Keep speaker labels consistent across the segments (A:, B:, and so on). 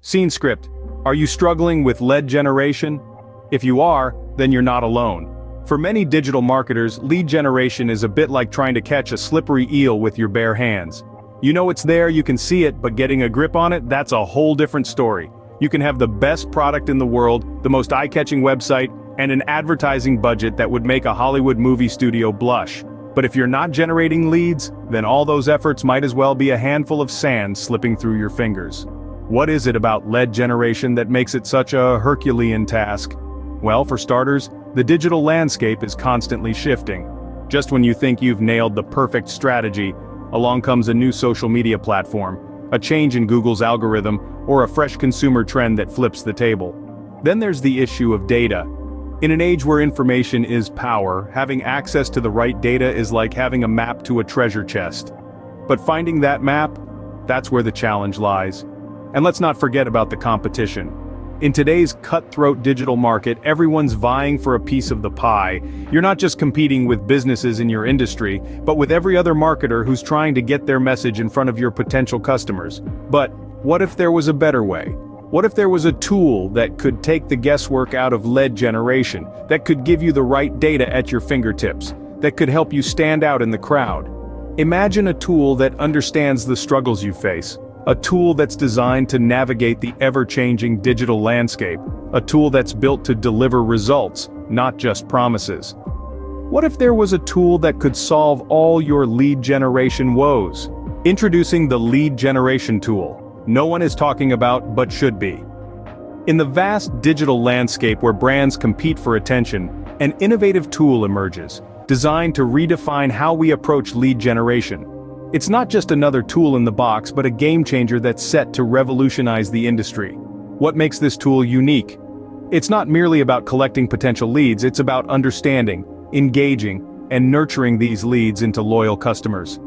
A: Scene script. Are you struggling with lead generation? If you are, then you're not alone. For many digital marketers, lead generation is a bit like trying to catch a slippery eel with your bare hands. You know it's there, you can see it, but getting a grip on it, that's a whole different story. You can have the best product in the world, the most eye-catching website, and an advertising budget that would make a Hollywood movie studio blush. But if you're not generating leads, then all those efforts might as well be a handful of sand slipping through your fingers. What is it about lead generation that makes it such a Herculean task? Well, for starters, the digital landscape is constantly shifting. Just when you think you've nailed the perfect strategy, along comes a new social media platform, a change in Google's algorithm, or a fresh consumer trend that flips the table. Then there's the issue of data. In an age where information is power, having access to the right data is like having a map to a treasure chest. But finding that map, that's where the challenge lies. And let's not forget about the competition. In today's cutthroat digital market, everyone's vying for a piece of the pie. You're not just competing with businesses in your industry, but with every other marketer who's trying to get their message in front of your potential customers. But what if there was a better way? What if there was a tool that could take the guesswork out of lead generation, that could give you the right data at your fingertips, that could help you stand out in the crowd? Imagine a tool that understands the struggles you face, a tool that's designed to navigate the ever-changing digital landscape, a tool that's built to deliver results, not just promises. What if there was a tool that could solve all your lead generation woes? Introducing the lead generation tool. No one is talking about, but should be. In the vast digital landscape where brands compete for attention, an innovative tool emerges, designed to redefine how we approach lead generation. It's not just another tool in the box, but a game changer that's set to revolutionize the industry. What makes this tool unique? It's not merely about collecting potential leads, it's about understanding, engaging, and nurturing these leads into loyal customers.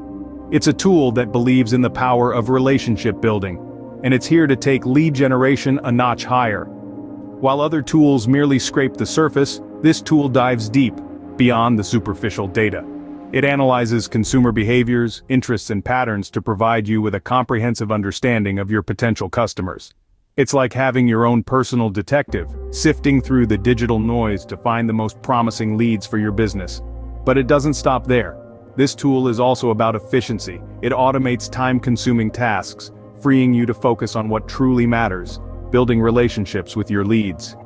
A: It's a tool that believes in the power of relationship building, and it's here to take lead generation a notch higher. While other tools merely scrape the surface, this tool dives deep, beyond the superficial data. It analyzes consumer behaviors, interests, and patterns to provide you with a comprehensive understanding of your potential customers. It's like having your own personal detective, sifting through the digital noise to find the most promising leads for your business. But it doesn't stop there. This tool is also about efficiency. It automates time-consuming tasks, freeing you to focus on what truly matters, building relationships with your leads.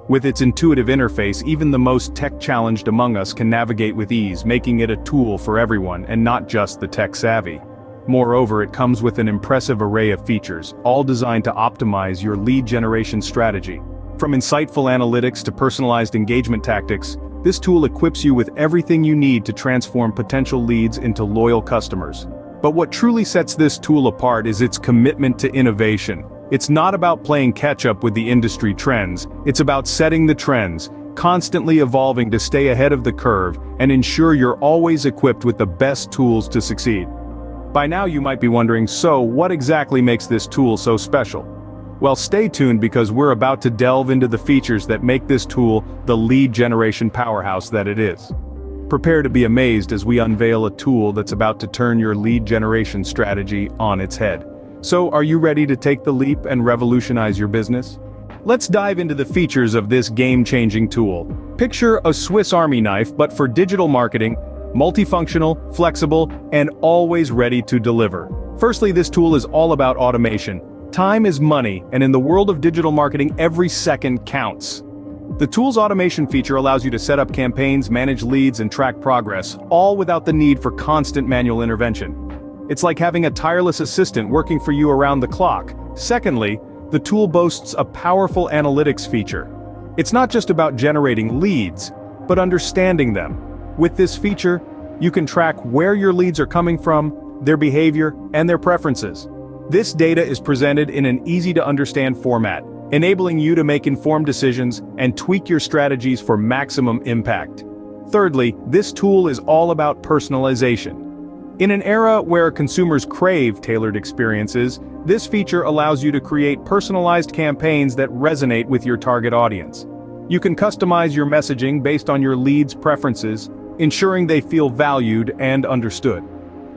A: With its intuitive interface, even the most tech-challenged among us can navigate with ease, making it a tool for everyone and not just the tech-savvy. Moreover, it comes with an impressive array of features, all designed to optimize your lead generation strategy. From insightful analytics to personalized engagement tactics, this tool equips you with everything you need to transform potential leads into loyal customers. But what truly sets this tool apart is its commitment to innovation. It's not about playing catch-up with the industry trends, it's about setting the trends, constantly evolving to stay ahead of the curve and ensure you're always equipped with the best tools to succeed. By now you might be wondering, so what exactly makes this tool so special? Well, stay tuned because we're about to delve into the features that make this tool the lead generation powerhouse that it is. Prepare to be amazed as we unveil a tool that's about to turn your lead generation strategy on its head. So, are you ready to take the leap and revolutionize your business? Let's dive into the features of this game-changing tool. Picture a Swiss Army knife, but for digital marketing, multifunctional, flexible, and always ready to deliver. Firstly, this tool is all about automation. Time is money, and in the world of digital marketing, every second counts. The tool's automation feature allows you to set up campaigns, manage leads, and track progress, all without the need for constant manual intervention. It's like having a tireless assistant working for you around the clock. Secondly, the tool boasts a powerful analytics feature. It's not just about generating leads, but understanding them. With this feature, you can track where your leads are coming from, their behavior, and their preferences. This data is presented in an easy-to-understand format, enabling you to make informed decisions and tweak your strategies for maximum impact. Thirdly, this tool is all about personalization. In an era where consumers crave tailored experiences, this feature allows you to create personalized campaigns that resonate with your target audience. You can customize your messaging based on your leads' preferences, ensuring they feel valued and understood.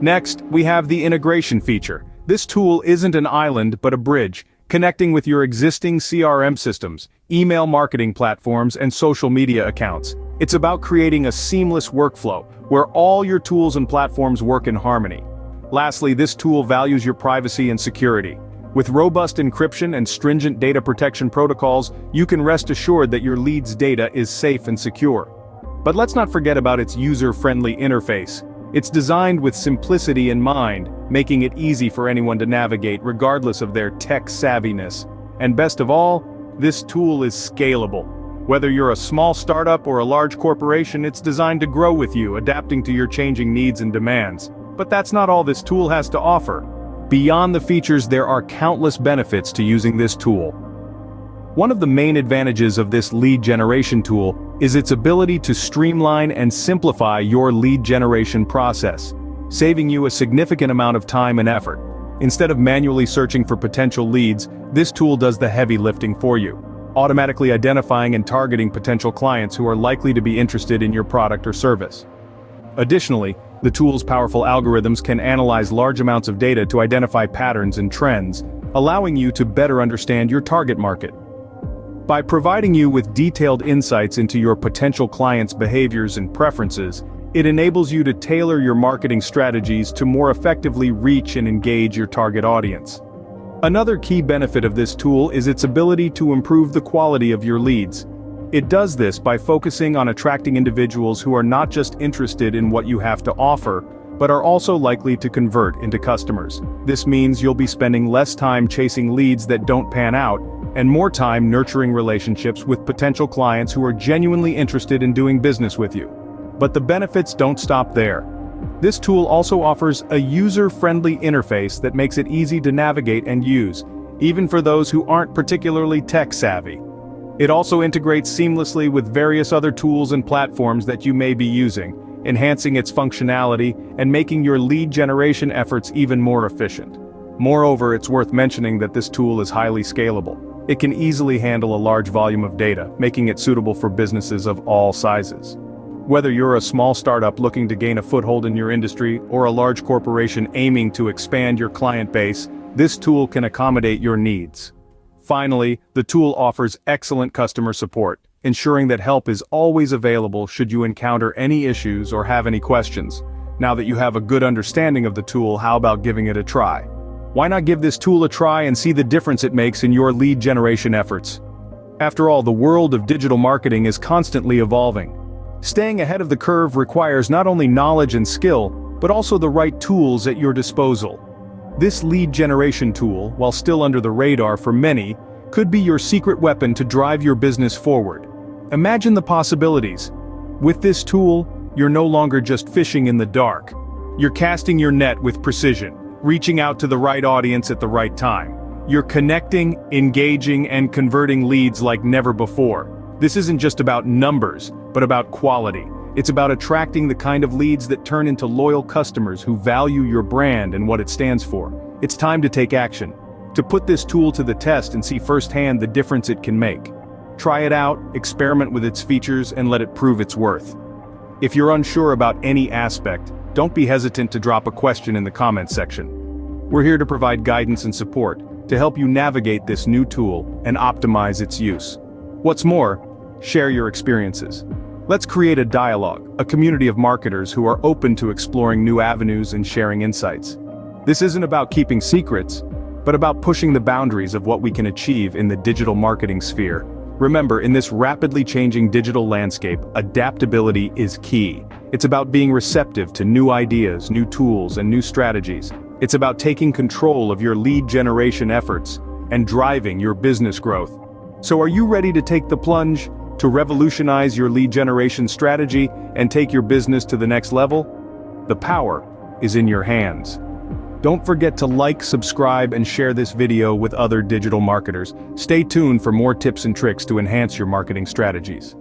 A: Next, we have the integration feature. This tool isn't an island but a bridge, connecting with your existing CRM systems, email marketing platforms, and social media accounts. It's about creating a seamless workflow where all your tools and platforms work in harmony. Lastly, this tool values your privacy and security. With robust encryption and stringent data protection protocols, you can rest assured that your leads' data is safe and secure. But let's not forget about its user-friendly interface. It's designed with simplicity in mind, making it easy for anyone to navigate regardless of their tech savviness. And best of all, this tool is scalable. Whether you're a small startup or a large corporation, it's designed to grow with you, adapting to your changing needs and demands. But that's not all this tool has to offer. Beyond the features, there are countless benefits to using this tool. One of the main advantages of this lead generation tool is its ability to streamline and simplify your lead generation process, saving you a significant amount of time and effort. Instead of manually searching for potential leads, this tool does the heavy lifting for you, automatically identifying and targeting potential clients who are likely to be interested in your product or service. Additionally, the tool's powerful algorithms can analyze large amounts of data to identify patterns and trends, allowing you to better understand your target market. By providing you with detailed insights into your potential clients' behaviors and preferences, it enables you to tailor your marketing strategies to more effectively reach and engage your target audience. Another key benefit of this tool is its ability to improve the quality of your leads. It does this by focusing on attracting individuals who are not just interested in what you have to offer, but are also likely to convert into customers. This means you'll be spending less time chasing leads that don't pan out, and more time nurturing relationships with potential clients who are genuinely interested in doing business with you. But the benefits don't stop there. This tool also offers a user-friendly interface that makes it easy to navigate and use, even for those who aren't particularly tech-savvy. It also integrates seamlessly with various other tools and platforms that you may be using, enhancing its functionality and making your lead generation efforts even more efficient. Moreover, it's worth mentioning that this tool is highly scalable. It can easily handle a large volume of data, making it suitable for businesses of all sizes. Whether you're a small startup looking to gain a foothold in your industry or a large corporation aiming to expand your client base, this tool can accommodate your needs. Finally, the tool offers excellent customer support, ensuring that help is always available should you encounter any issues or have any questions. Now that you have a good understanding of the tool, how about giving it a try? Why not give this tool a try and see the difference it makes in your lead generation efforts? After all, the world of digital marketing is constantly evolving. Staying ahead of the curve requires not only knowledge and skill, but also the right tools at your disposal. This lead generation tool, while still under the radar for many, could be your secret weapon to drive your business forward. Imagine the possibilities. With this tool, you're no longer just fishing in the dark. You're casting your net with precision, reaching out to the right audience at the right time. You're connecting, engaging, and converting leads like never before. This isn't just about numbers, but about quality. It's about attracting the kind of leads that turn into loyal customers who value your brand and what it stands for. It's time to take action, to put this tool to the test and see firsthand the difference it can make. Try it out, experiment with its features, and let it prove its worth. If you're unsure about any aspect, don't be hesitant to drop a question in the comments section. We're here to provide guidance and support, to help you navigate this new tool and optimize its use. What's more, share your experiences. Let's create a dialogue, a community of marketers who are open to exploring new avenues and sharing insights. This isn't about keeping secrets, but about pushing the boundaries of what we can achieve in the digital marketing sphere. Remember, in this rapidly changing digital landscape, adaptability is key. It's about being receptive to new ideas, new tools, and new strategies. It's about taking control of your lead generation efforts and driving your business growth. So are you ready to take the plunge, to revolutionize your lead generation strategy and take your business to the next level? The power is in your hands. Don't forget to like, subscribe, and share this video with other digital marketers. Stay tuned for more tips and tricks to enhance your marketing strategies.